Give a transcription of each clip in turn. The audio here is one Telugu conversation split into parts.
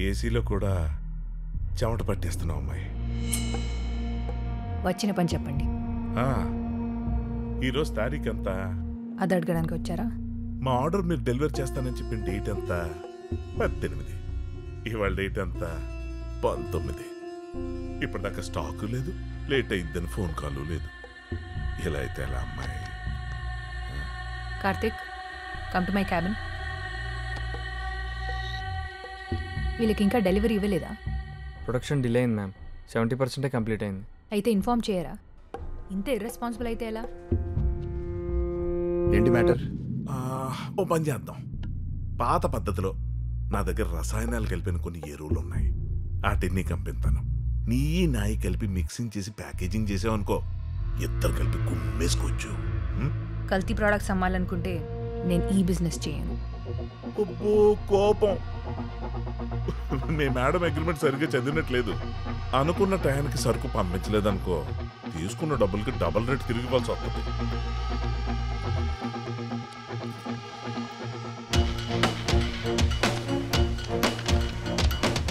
ఏసీలో కూడా చెమట పట్టేస్తున్నావు అమ్మాయి. వచ్చిన పని చెప్పండి. ఈరోజు తారీఖు ఎంత? అది అడగడానికి వచ్చారా? మా ఆర్డర్ మీరు డెలివరీ చేస్తానని చెప్పిన డేట్ ఎంత? 18. ఇవాళ డేట్ ఎంత? 19. ఇప్పటిదాకా స్టాకు లేదు, లేట్ అయిద్దని ఫోన్ కాల్ లేదు. ఇలా అయితే ఎలా అమ్మాయి? Karthik, come to my cabin. వీళ్ళకి ఇంకా డెలివరీ ఇవ్వలేదా? ప్రొడక్షన్ డిలే అయింది మ్యామ్. 70% కంప్లీట్ అయింది. అయితే ఇన్ఫార్మ్ చేయరా? ఇంత ఇర్రెస్పాన్సిబుల్ అయితే ఎలా? ఏంటి మ్యాటర్? ఓ పని చేద్దాం. పాత పద్ధతిలో నా దగ్గర రసాయనాలు కలిపిన కొన్ని ఎరువులు ఉన్నాయి. వాటిని కంపిస్తాను. నీ నాయి కలిపి మిక్సింగ్ చేసి ప్యాకేజింగ్ చేసావనుకో, ఇద్దరు కలిపి గుమ్మేసుకోవచ్చు. కల్తీ ప్రోడక్ట్స్ అమ్మాలనుకుంటే నేను ఈ బిజినెస్ చేయను. అబ్బో కోపం. మీ మేడం అగ్రిమెంట్ సరిగ్గా చదివినట్లేదు. అనుకున్న టయానికి సరుకు పంపించలేదనుకో, తీసుకున్న డబ్బులకి డబుల్ రేట్ తిరిగి ఇవ్వాల్సి వస్తుంది.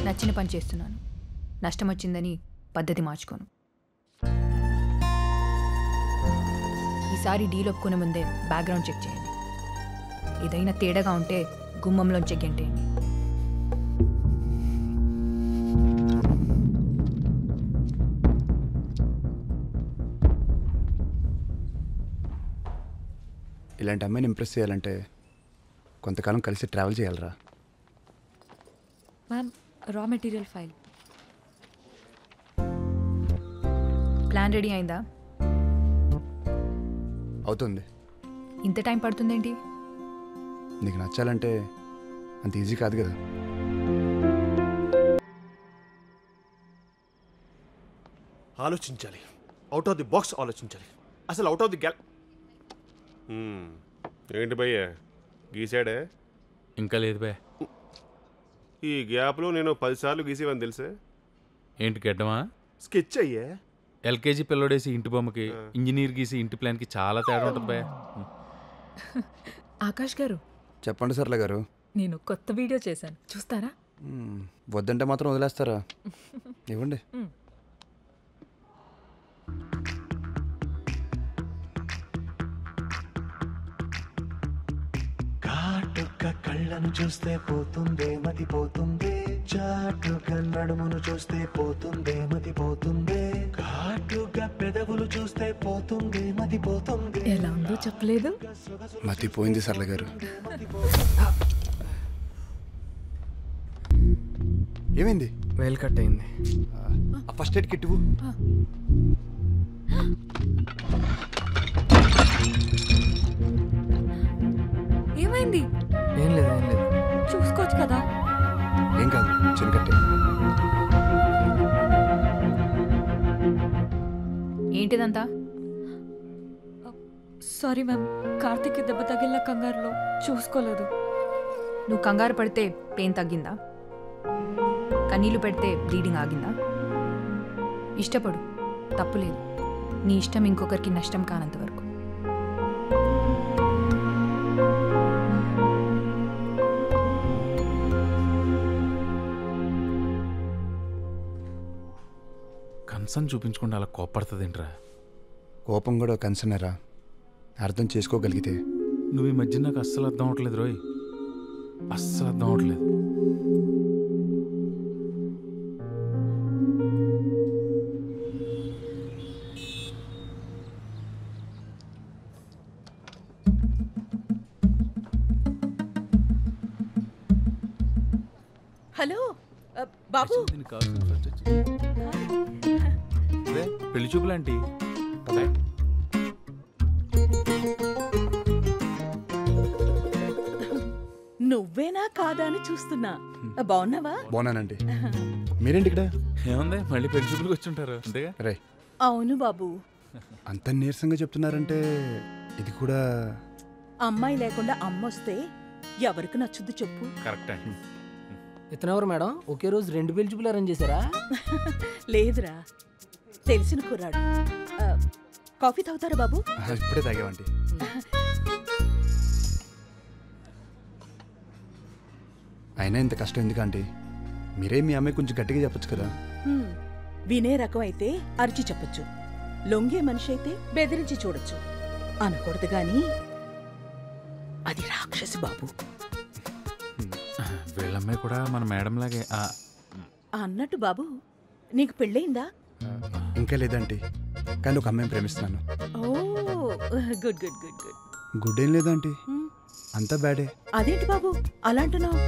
నచ్చిన పని చేస్తున్నాను. నష్టం వచ్చిందని పద్ధతి మార్చుకోను. ఈసారి డీల్ ఒప్పుకునే ముందే బ్యాక్గ్రౌండ్ చెక్ చేయండి. ఏదైనా తేడాగా ఉంటే గుమ్మంలోంచి గెంటేయండి. ఇలాంటి అమ్మాయిని ఇంప్రెస్ చేయాలంటే కొంతకాలం కలిసి ట్రావెల్ చేయాలరా. Ma'am, raw material file. Plan ready అయిందా? అవుతుంది. ఇంత టైం పడుతుందేంటి? నీకు నచ్చాలంటే అంత ఈజీ కాదు కదా. ఆలోచించాలి. అవుట్ ఆఫ్ ది బాక్స్ ఆలోచించాలి. అసలు అవుట్ ఆఫ్ ది గ్యాల్. ఏంటి భయ్య గీసాడే? ఇంకా లేదు భయ్య. ఈ గ్యాప్లో నేను 10 సార్లు గీసేవని తెలుసే. ఏంటి గడ్డమా? స్కెచ్ అయ్యే. ఎల్కేజీ పిల్లడేసి ఇంటి బొమ్మకి, ఇంజనీర్ గీసి ఇంటి ప్లాన్కి చాలా తేడా ఉంటుంది భయ్య. ఆకాష్ గారు, చెప్పండి సర్లే గారు. నేను కొత్త వీడియో చేశాను, చూస్తారా? వద్దంటే మాత్రం వదిలేస్తారా? ఇవ్వండి. కాటుక కళ్ళను చూస్తే పోతుందే మతి పోతుందే, చాటుగా నడుమును చూస్తే పోతుందే మతి పోతుందే, ఘాటుగా పెదవులు చూస్తే పోతుందే మతి పోతుందే. ఎలా ఉందో చెప్పలేదు. మతిపోయింది సర్లే గారు. ఏమైంది? వేలు కట్ అయింది. ఫస్ట్ ఎయిడ్ కిట్ ఇవ్వు. ఏమైంది? ఏం లేదు, ఏం లేదు. చూసుకోవచ్చు కదా. ఏం కాదు, చిన్న కట్టే. ఏంటిదంతా? సారీ మ్యామ్, కార్తిక్ దెబ్బ తగిలిన కంగారులో చూసుకోలేదు. నువ్వు కంగారు పడితే పెయిన్ తగ్గిందా? కన్నీళ్లు పెడితే బ్లీడింగ్ ఆగిందా? ఇష్టపడు, తప్పులేదు. నీ ఇష్టం ఇంకొకరికి నష్టం కానంత వరకు. కన్సర్న్ చూపించకుండా అలా కోపడుతుందేంట్రా? కోపం కూడా కన్సర్నేరా, అర్థం చేసుకోగలిగితే. నువ్వు ఈ మధ్య నాకు అస్సలు అర్థం అవట్లేదు రోయ్, అస్సలు అర్థం అవట్లేదు. హలో బాబు. పెళ్లి చూపులాంటి నువ్వేనా కాదా అని చూస్తున్నా. బాగున్నావా? బాగున్నానండి. మీరేంటి ఇక్కడ? ఏముంది, మళ్ళీ పెళ్లి చూపులకు వచ్చుంటారు అంతేగా. రే, అవును బాబు. అంత నీరసంగా చెప్తున్నారంటే ఇది కూడా. అమ్మాయి లేకుండా అమ్మొస్తే ఎవరికి నచ్చుద్ది చెప్పు? కరెక్ట్. ఇతనెవరు మేడం? ఒకే రోజు 2 పెళ్లి చూపులు అరేంజ్ చేశారా? లేదురా, తెలిసిన కుర్రాడు. కాఫీ తాగుతారా బాబు? ఇప్పుడే తాగేవండి. అయినా ఇంత కష్టం ఎందుకంటే మీరే మీ అమ్మాయి కొంచెం గట్టిగా చెప్పొచ్చు కదా. వినే రకం అయితే అరిచి చెప్పొచ్చు, లొంగే మనిషి అయితే బెదిరించి చూడొచ్చు. అనకూడదు గాని అది రాక్షసి బాబు. వీళ్ళమ్మాయి కూడా మన మేడం లాగే. అన్నట్టు బాబు, నీకు పెళ్ళయిందా? ఇంకా లేదంటే, కానీ ఒక అమ్మాయిని ప్రేమిస్తున్నాను. Oh good good good good. Good ఏం లేదంటే, అంతా బ్యాడే. అదేంటి బాబు అలా అంటున్నావు?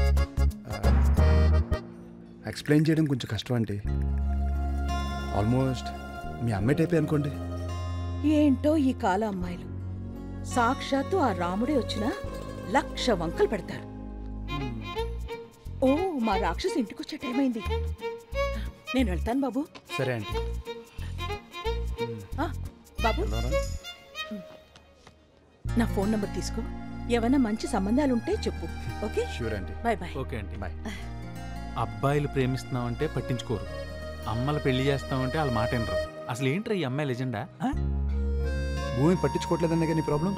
ఎక్స్ప్లెయిన్ చేయడం కొంచెం కష్టం అంటే. ఆల్మోస్ట్ మీ అమ్మాయి టైపే అనుకోండి. ఏంటో ఈ కాల అమ్మాయిలు, సాక్షాత్తు ఆ రాముడే వచ్చినా 1,00,000 వంకలు పెడతారు. ఓ మా రాక్షసి ఇంటికొచ్చే టైం అయింది, నేను వెళ్తాను బాబు. సరే ఆంటీ. బాబు నా ఫోన్ నంబర్ తీసుకో, ఏమైనా మంచి సంబంధాలుంటే చెప్పు. Okay? Sure aunty. Bye bye. Okay అండి. బాయ్. అబ్బాయిలు ప్రేమిస్తున్నామంటే పట్టించుకోరు, అమ్మలు పెళ్లి చేస్తామంటే వాళ్ళ మాట వినరు. అసలు ఏంట్రా ఈ అమ్మాయి లెజెండా? భూమి పట్టించుకోవట్లేదనే కానీ ప్రాబ్లం.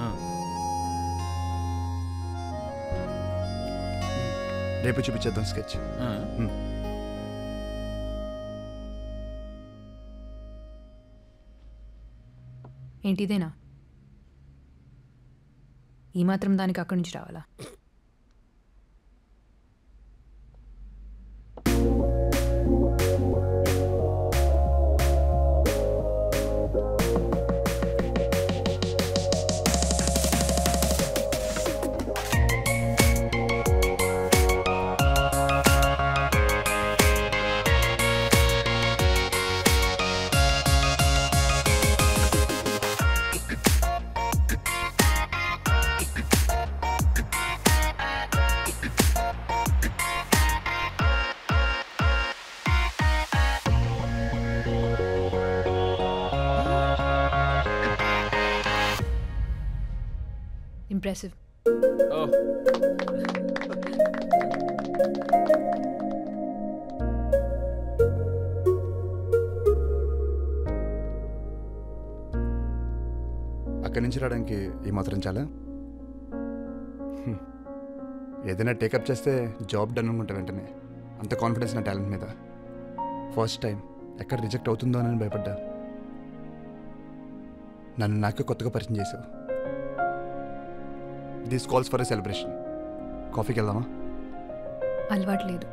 రేపు చూపించేద్దాం స్కెచ్. ఏంటిదేనా? ఈ మాత్రం దానికి అక్కడి నుంచి రావాలా? Impressive. Oh. అక్కడి నుంచి రావడానికి ఈ మాత్రం చాలా. ఏదైనా టేకప్ చేస్తే జాబ్ డన్ అనుకుంటా వెంటనే. అంత కాన్ఫిడెన్స్ నా టాలెంట్ మీద. ఫస్ట్ టైం ఎక్కడ రిజెక్ట్ అవుతుందో అని భయపడ్డా. నన్ను నాకే కొత్తగా పరిచయం చేసావు. This calls for a celebration. కాఫీకి వెళ్దామా? అలవాటు లేదు.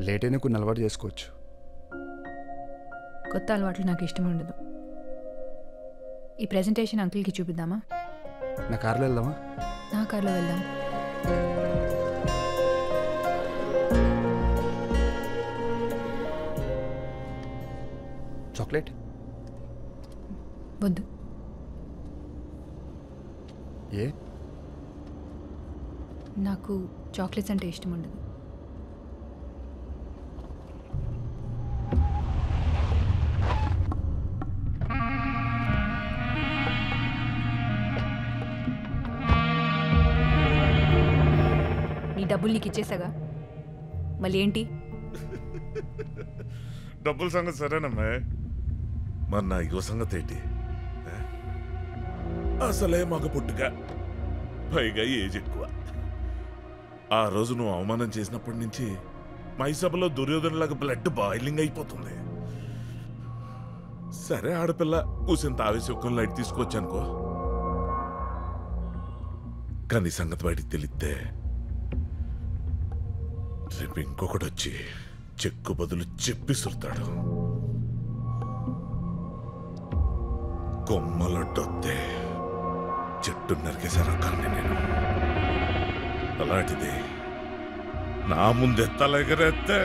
లేట్ అయినా కొన్ని అలవాటు చేసుకోవచ్చు. కొత్త అలవాట్లు నాకు ఇష్టం ఉండదు. ఈ ప్రెజెంటేషన్ అంకుల్కి చూపిద్దామా? నా కార్లో వెళ్దామా? నా కార్లో వెళ్దాం. చాక్లెట్ వద్దు. ఏ? నాకు చాక్లెట్స్ అంటే ఇష్టం ఉండదు. నీ డబ్బులు నీకు ఇచ్చేసాగా, మళ్ళీ ఏంటి? డబ్బుల సంగతి సరేనమ్మా, మరి నా యువ సంగతి ఏంటి? అసలే మగ పుట్టుక, పైగా ఏజ్ ఎక్కువ. ఆ రోజు నువ్వు అవమానం చేసినప్పటి నుంచి మైసభలో దుర్యోధనలాగా బ్లడ్ బాయిలింగ్ అయిపోతుంది. సరే ఆడపిల్ల కూసింత ఆవేశం లైట్ తీసుకొచ్చానుకో, కానీ సంగతి బయటికి తెలిస్తే రేపు ఇంకొకటి వచ్చి చెక్కు బదులు చెప్పిసురుతాడు. కొమ్మలొడ్డొత్తే చెట్టు నరికేశాను కానీ నేను. అలాంటిది నా ముందెత్తలెగరెత్తే